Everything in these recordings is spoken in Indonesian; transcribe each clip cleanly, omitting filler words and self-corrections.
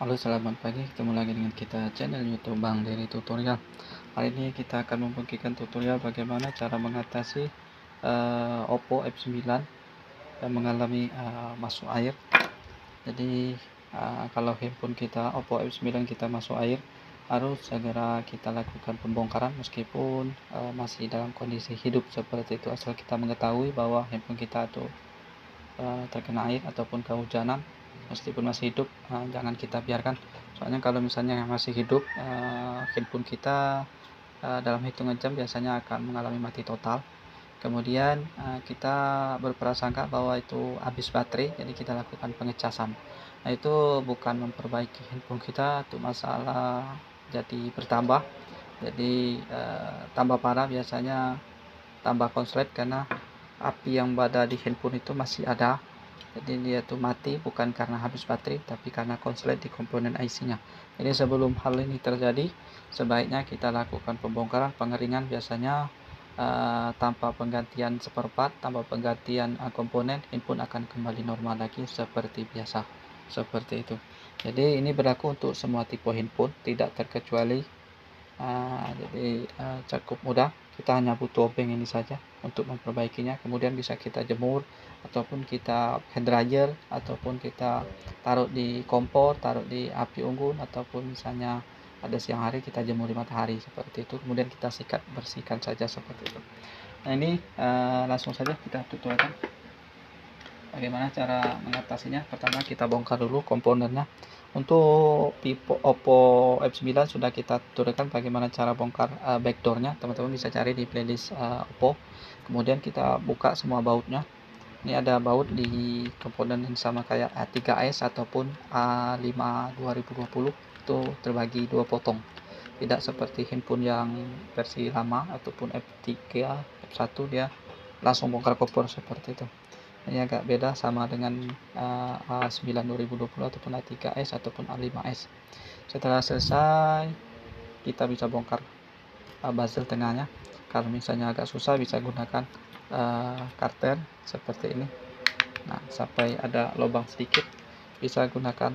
Halo, selamat pagi. Ketemu lagi dengan kita channel YouTube Bang Dery Tutorial. Hari ini kita akan membagikan tutorial bagaimana cara mengatasi Oppo F9 yang mengalami masuk air. Jadi kalau handphone kita Oppo F9 kita masuk air, harus segera kita lakukan pembongkaran meskipun masih dalam kondisi hidup seperti itu. Asal kita mengetahui bahwa handphone kita itu terkena air ataupun kehujanan, meskipun masih hidup jangan kita biarkan. Soalnya kalau misalnya masih hidup, handphone kita dalam hitungan jam biasanya akan mengalami mati total. Kemudian kita berprasangka bahwa itu habis baterai, jadi kita lakukan pengecasan. Nah, itu bukan memperbaiki handphone kita, itu masalah jadi bertambah. Jadi tambah parah, biasanya tambah konslet karena api yang berada di handphone itu masih ada. Jadi dia tuh mati bukan karena habis baterai, tapi karena konslet di komponen IC-nya. Jadi sebelum hal ini terjadi, sebaiknya kita lakukan pembongkaran, pengeringan. Biasanya tanpa penggantian spare part, tanpa penggantian komponen, handphone akan kembali normal lagi seperti biasa. Seperti itu. Jadi ini berlaku untuk semua tipe handphone, tidak terkecuali. Jadi cukup mudah, kita hanya butuh obeng ini saja untuk memperbaikinya. Kemudian bisa kita jemur, ataupun kita hand dryer, ataupun kita taruh di kompor, taruh di api unggun, ataupun misalnya ada siang hari kita jemur di matahari seperti itu. Kemudian kita sikat, bersihkan saja seperti itu. Nah, ini langsung saja kita tutorialkan bagaimana cara mengatasinya. Pertama kita bongkar dulu komponennya. Untuk tipe Oppo F9 sudah kita tutorialkan bagaimana cara bongkar backdoornya. Teman-teman bisa cari di playlist Oppo. Kemudian kita buka semua bautnya. Ini ada baut di komponen yang sama kayak A3s ataupun A5 2020, itu terbagi dua potong. Tidak seperti handphone yang versi lama ataupun F3, F1 dia langsung bongkar kopor seperti itu. Ini agak beda sama dengan A9 2020 ataupun A3s ataupun A5s. Setelah selesai, kita bisa bongkar bezel tengahnya. Kalau misalnya agak susah, bisa gunakan karter seperti ini. Nah, sampai ada lubang sedikit, bisa gunakan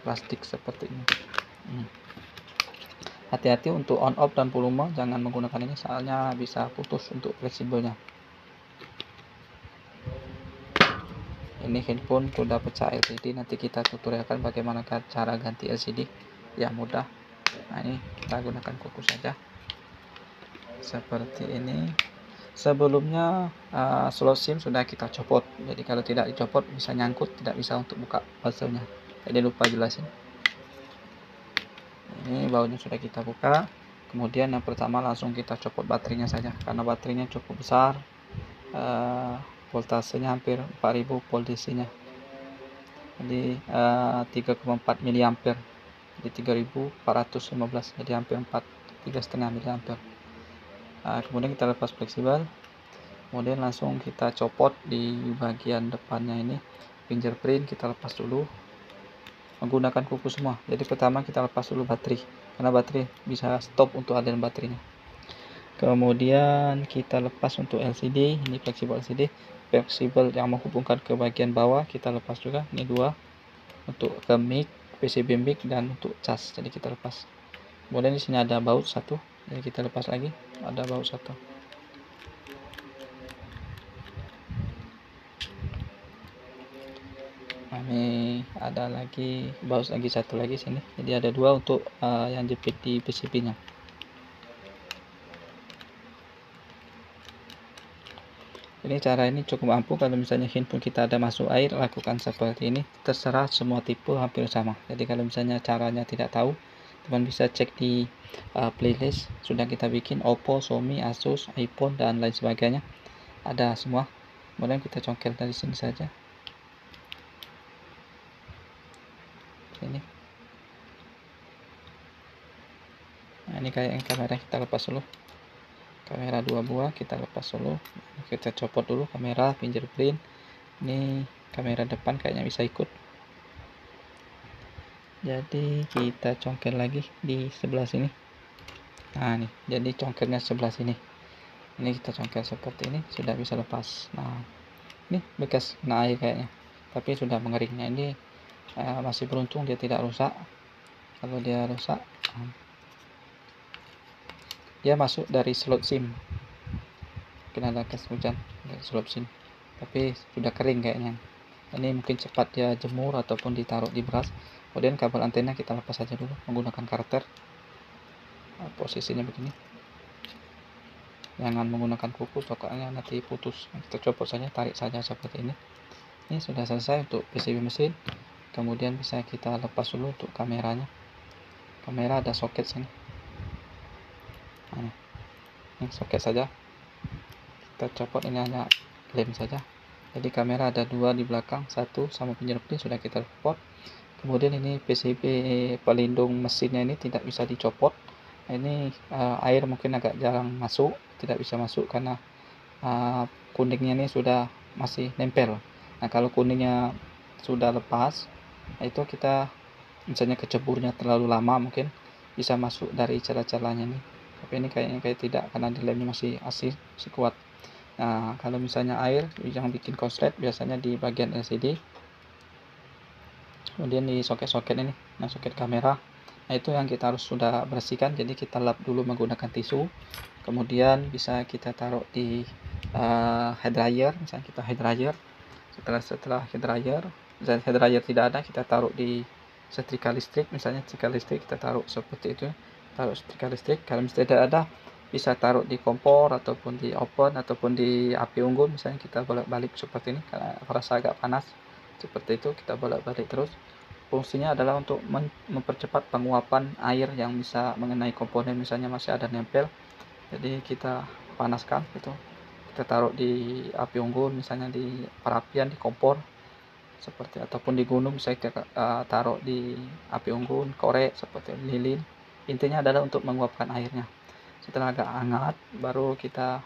plastik seperti ini. Hati-hati untuk on off dan volume, jangan menggunakan ini, soalnya bisa putus untuk fleksibelnya. Ini handphone sudah pecah LCD, nanti kita tutorialkan bagaimana cara ganti LCD yang mudah. Nah, ini kita gunakan kuku saja seperti ini. Sebelumnya slot SIM sudah kita copot, jadi kalau tidak dicopot bisa nyangkut, tidak bisa untuk buka bezelnya. Jadi lupa jelasin. Ini bautnya sudah kita buka. Kemudian yang pertama langsung kita copot baterainya saja, karena baterainya cukup besar, voltasenya hampir 4000 volt DC-nya. Jadi 3,4 mA, jadi 3415, jadi hampir 3,5 mA. Kemudian kita lepas fleksibel, kemudian langsung kita copot di bagian depannya ini. Fingerprint kita lepas dulu menggunakan kuku semua. Jadi pertama kita lepas dulu baterai, karena baterai bisa stop untuk aliran baterainya. Kemudian kita lepas untuk LCD, ini fleksibel LCD, fleksibel yang menghubungkan ke bagian bawah kita lepas juga. Ini dua untuk ke mic, PCB mic, dan untuk cas, jadi kita lepas. Kemudian di sini ada baut satu, jadi kita lepas lagi, ada baut satu. Nah, ini ada lagi baut lagi satu lagi sini, jadi ada dua untuk yang jepit di PCB nya. Ini cara ini cukup ampuh. Kalau misalnya handphone kita ada masuk air, lakukan seperti ini. Terserah, semua tipe hampir sama. Jadi kalau misalnya caranya tidak tahu, teman bisa cek di playlist, sudah kita bikin Oppo, Xiaomi, Asus, iPhone, dan lain sebagainya, ada semua. Kemudian kita congkel dari sini saja, ini. Nah, ini kayak yang kamera, kita lepas dulu. Kamera dua buah kita lepas dulu, kita copot dulu kamera, fingerprint. Ini kamera depan kayaknya bisa ikut, jadi kita congkel lagi di sebelah sini. Nah, nih, jadi congkelnya sebelah sini. Ini kita congkel seperti ini, sudah bisa lepas. Nah, ini bekas kena air kayaknya, tapi sudah mengeringnya. Ini masih beruntung dia tidak rusak. Kalau dia rusak, dia masuk dari slot SIM, mungkin ada gas hujan dari slot SIM, tapi sudah kering kayaknya. Ini mungkin cepat dia jemur ataupun ditaruh di beras. Kemudian kabel antena kita lepas saja dulu menggunakan karter. Posisinya begini, jangan menggunakan kuku, pokoknya nanti putus. Kita copot saja, tarik saja seperti ini. Ini sudah selesai untuk PCB mesin. Kemudian bisa kita lepas dulu untuk kameranya. Kamera ada soket sini. Nah, ini soket saja. Kita copot, ini hanya lem saja. Jadi kamera ada 2 di belakang, 1 sama fingerprint sudah kita copot. Kemudian ini PCB pelindung mesinnya ini tidak bisa dicopot. Ini air mungkin agak jarang masuk, tidak bisa masuk karena kuningnya ini sudah masih nempel. Nah, kalau kuningnya sudah lepas, itu kita misalnya keceburnya terlalu lama, mungkin bisa masuk dari celah-celahnya nih. Tapi ini kayaknya tidak, karena di lemnya masih kuat. Nah, kalau misalnya air yang bikin konslet biasanya di bagian LCD, kemudian di soket-soket ini, nah soket kamera. Nah, itu yang kita harus sudah bersihkan. Jadi kita lap dulu menggunakan tisu, kemudian bisa kita taruh di head dryer. Misalnya kita head dryer, setelah head dryer, misalnya head dryer tidak ada, kita taruh di setrika listrik. Misalnya setrika listrik kita taruh seperti itu, taruh setrika listrik. Kalau misalnya tidak ada, bisa taruh di kompor ataupun di oven ataupun di api unggun. Misalnya kita bolak-balik seperti ini karena merasa agak panas, seperti itu kita bolak-balik terus. Fungsinya adalah untuk mempercepat penguapan air yang bisa mengenai komponen, misalnya masih ada nempel. Jadi kita panaskan itu, kita taruh di api unggun, misalnya di perapian, di kompor seperti, ataupun di gunung bisa kita taruh di api unggun, korek seperti lilin. Intinya adalah untuk menguapkan airnya. Setelah agak hangat, baru kita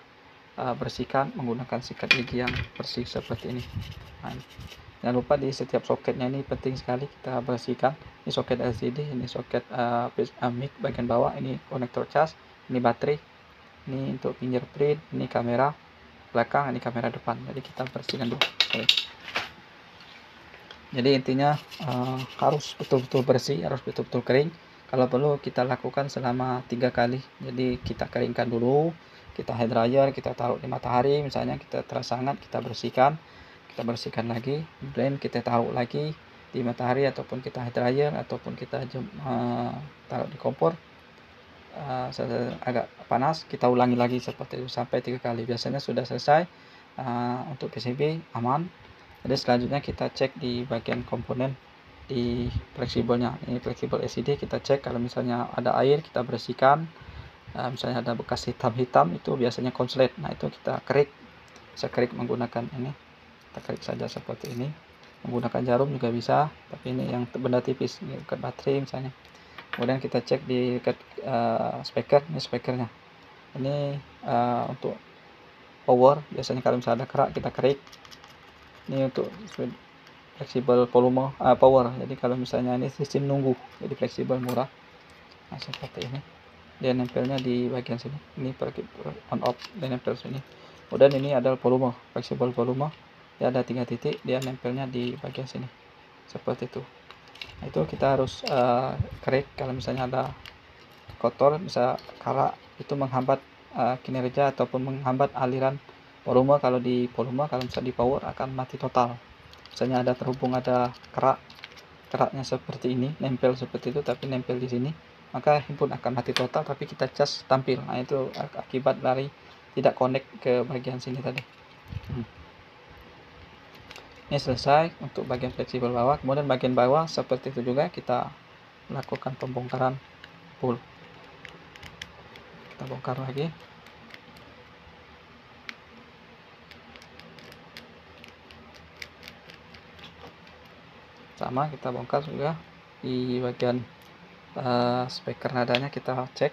bersihkan menggunakan sikat gigi yang bersih seperti ini. Nah, jangan lupa di setiap soketnya ini penting sekali kita bersihkan. Ini soket LCD, ini soket mic bagian bawah, ini konektor cas, ini baterai, ini untuk fingerprint, ini kamera belakang, ini kamera depan. Jadi kita bersihkan dulu. Jadi intinya harus betul-betul bersih, harus betul-betul kering. Kalau perlu kita lakukan selama 3 kali. Jadi kita keringkan dulu, kita head dryer, kita taruh di matahari, misalnya kita terasa hangat, kita bersihkan lagi, kemudian kita taruh lagi di matahari ataupun kita head dryer ataupun kita taruh di kompor. Agak panas, kita ulangi lagi seperti itu sampai 3 kali. Biasanya sudah selesai. Untuk PCB aman. Jadi selanjutnya kita cek di bagian komponen di fleksibelnya. Ini fleksibel LCD, kita cek kalau misalnya ada air kita bersihkan. Misalnya ada bekas hitam-hitam, itu biasanya konslet. Nah, itu kita kerik, bisa kerik menggunakan ini, kita kerik saja seperti ini. Menggunakan jarum juga bisa, tapi ini yang benda tipis, ini dekat baterai misalnya. Kemudian kita cek di dekat speaker, ini speakernya. Ini untuk power, biasanya kalau misalnya ada kerak kita kerik. Ini untuk fleksibel volume power. Jadi kalau misalnya ini sistem nunggu, jadi fleksibel murah. Nah, seperti ini. Dia nempelnya di bagian sini. Ini on off, dia nempel sini. Kemudian ini adalah volume, fleksibel volume. Dia ada 3 titik, dia nempelnya di bagian sini. Seperti itu. Nah, itu kita harus kerik. Kalau misalnya ada kotor, bisa karak, itu menghambat kinerja ataupun menghambat aliran volume. Kalau di volume, kalau misalnya di power akan mati total. Misalnya ada terhubung, ada keraknya seperti ini, nempel seperti itu, tapi nempel di sini, maka handphone akan mati total, tapi kita cas tampil. Nah, itu akibat dari tidak connect ke bagian sini tadi. Ini selesai untuk bagian fleksibel bawah. Kemudian bagian bawah seperti itu juga kita lakukan pembongkaran full. Kita bongkar lagi. Sama kita bongkar juga di bagian speaker nadanya, kita cek,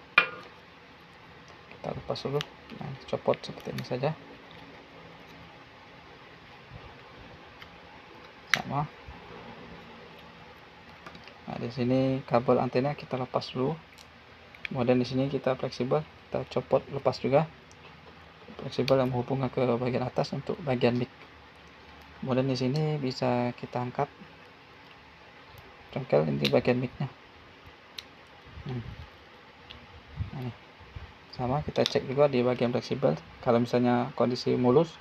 kita lepas dulu. Nah, copot seperti ini saja. Sama. Nah, di sini kabel antena kita lepas dulu. Kemudian di sini kita fleksibel, kita copot, lepas juga fleksibel yang menghubungkan ke bagian atas untuk bagian mic. Kemudian di sini bisa kita angkat congkel ini bagian micnya. Nah, sama kita cek juga di bagian fleksibel. Kalau misalnya kondisi mulus,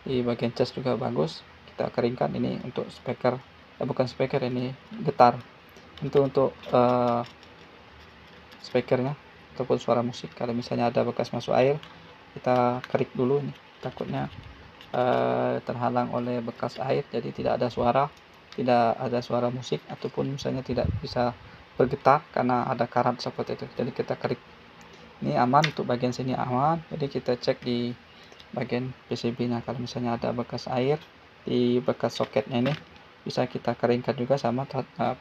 di bagian cas juga bagus, kita keringkan. Ini untuk speaker, bukan speaker, ini getar. Untuk speakernya ataupun suara musik. Kalau misalnya ada bekas masuk air, kita kerik dulu nih, takutnya terhalang oleh bekas air, jadi tidak ada suara musik, ataupun misalnya tidak bisa bergetar karena ada karat seperti itu. Jadi kita kerik. Ini aman, untuk bagian sini aman. Jadi kita cek di bagian PCB nya, kalau misalnya ada bekas air di bekas soketnya, ini bisa kita keringkan juga, sama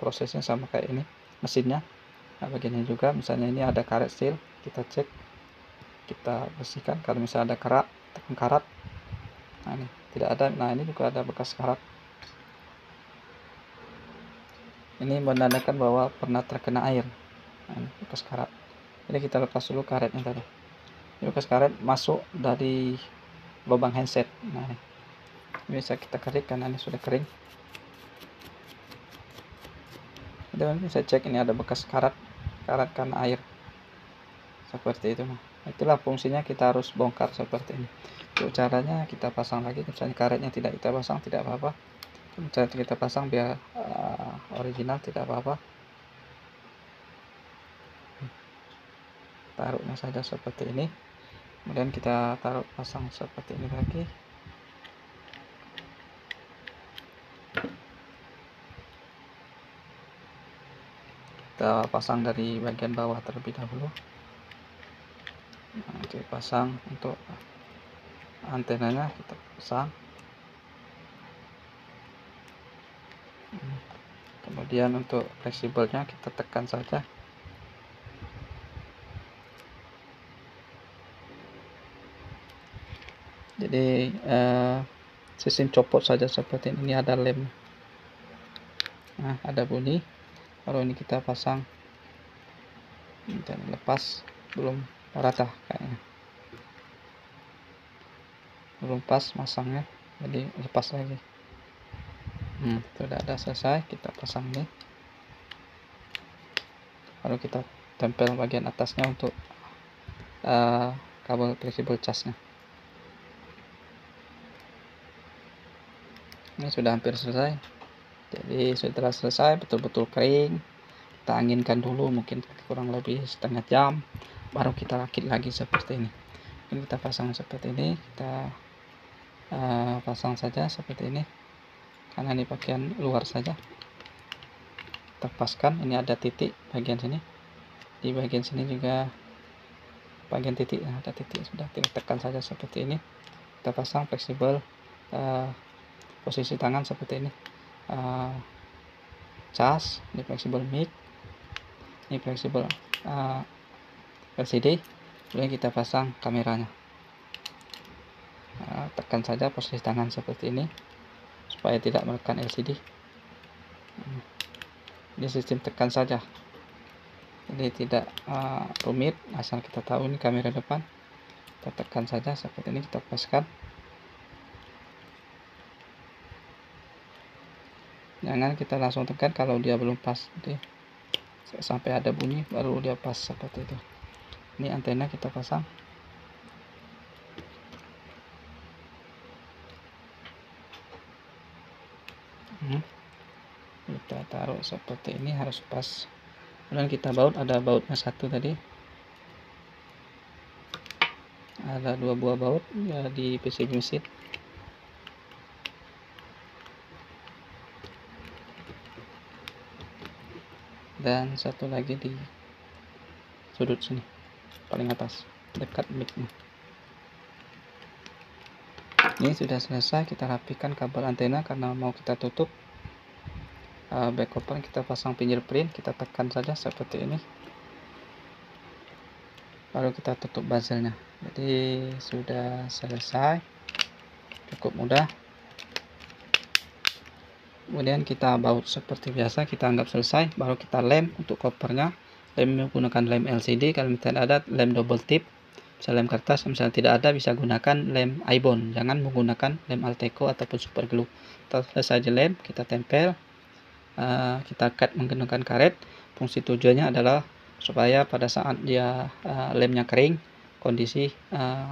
prosesnya sama kayak ini mesinnya. Nah, bagian ini juga misalnya ini ada karet seal, kita cek, kita bersihkan. Kalau misalnya ada tekan karat, nah ini tidak ada. Nah, ini juga ada bekas karat, ini menandakan bahwa pernah terkena air. Nah, ini bekas karat. Jadi kita lepas dulu karetnya tadi. Ini bekas karet masuk dari lubang handset. Nah, ini bisa kita kerik karena ini sudah kering. Dan bisa cek, ini ada bekas karat karena air seperti itu. Nah, itulah fungsinya, kita harus bongkar seperti ini. Untuk caranya kita pasang lagi. Misalnya karetnya tidak kita pasang, tidak apa-apa. Misalnya kita pasang biar original, tidak apa-apa. Taruhnya saja seperti ini, kemudian kita taruh pasang seperti ini lagi. Kita pasang dari bagian bawah terlebih dahulu. Nah, kita pasang untuk antenanya, kita pasang. Kemudian untuk fleksibelnya kita tekan saja. Jadi sistem copot saja seperti ini. Ada lem, nah ada bunyi. Kalau ini kita pasang dan lepas, belum rata kayaknya, belum pas masangnya, jadi lepas lagi. Sudah ada, selesai. Kita pasang ini, lalu kita tempel bagian atasnya untuk kabel fleksibel casnya. Ini sudah hampir selesai. Jadi setelah selesai betul-betul kering, kita anginkan dulu, mungkin kurang lebih setengah jam, baru kita rakit lagi seperti ini. Ini kita pasang seperti ini, kita pasang saja seperti ini, karena ini bagian luar saja. Kita paskan, ini ada titik bagian sini, di bagian sini juga bagian titik, ada titik. Sudah, kita tekan saja seperti ini. Kita pasang fleksibel, posisi tangan seperti ini, cas, ini fleksibel mic, ini fleksibel LCD. Kemudian kita pasang kameranya. Tekan saja posisi tangan seperti ini supaya tidak menekan LCD. Ini sistem tekan saja, jadi tidak rumit, asal kita tahu ini kamera depan. Kita tekan saja seperti ini, kita paskan. Jangan kita langsung tekan kalau dia belum pas, jadi sampai ada bunyi baru dia pas seperti itu. Ini antena kita pasang. Kita taruh seperti ini, harus pas. Kemudian kita baut, ada bautnya satu tadi, ada 2 buah baut ya di PCB mesin. Dan satu lagi di sudut sini paling atas dekat mic-nya. Ini sudah selesai, kita rapikan kabel antena karena mau kita tutup. Back cover kita pasang fingerprint, kita tekan saja seperti ini, baru kita tutup bezelnya. Jadi sudah selesai, cukup mudah. Kemudian kita baut seperti biasa, kita anggap selesai, baru kita lem. Untuk covernya, lem menggunakan lem LCD. Kalau misalnya ada lem double tip, bisa lem kertas. Misalnya tidak ada, bisa gunakan lem ibon. Jangan menggunakan lem Alteco ataupun super glue. Kita selesai lem, kita tempel. kita cut menggunakan karet. Fungsi tujuannya adalah supaya pada saat dia lemnya kering, kondisi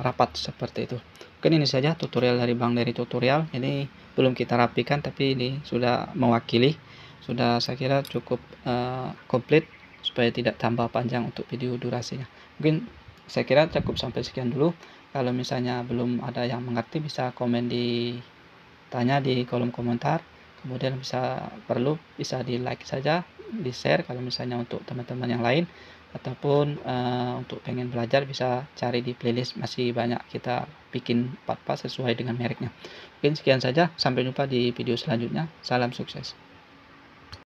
rapat seperti itu. Mungkin ini saja tutorial dari Bang Dery Tutorial. Ini belum kita rapikan, tapi ini sudah mewakili, sudah saya kira cukup komplit supaya tidak tambah panjang untuk video durasinya. Mungkin saya kira cukup sampai sekian dulu. Kalau misalnya belum ada yang mengerti, bisa komen tanya di kolom komentar. Kemudian bisa di like saja, di share kalau misalnya untuk teman-teman yang lain, ataupun untuk pengen belajar bisa cari di playlist, masih banyak kita bikin part-part sesuai dengan mereknya. Mungkin sekian saja, sampai jumpa di video selanjutnya. Salam sukses.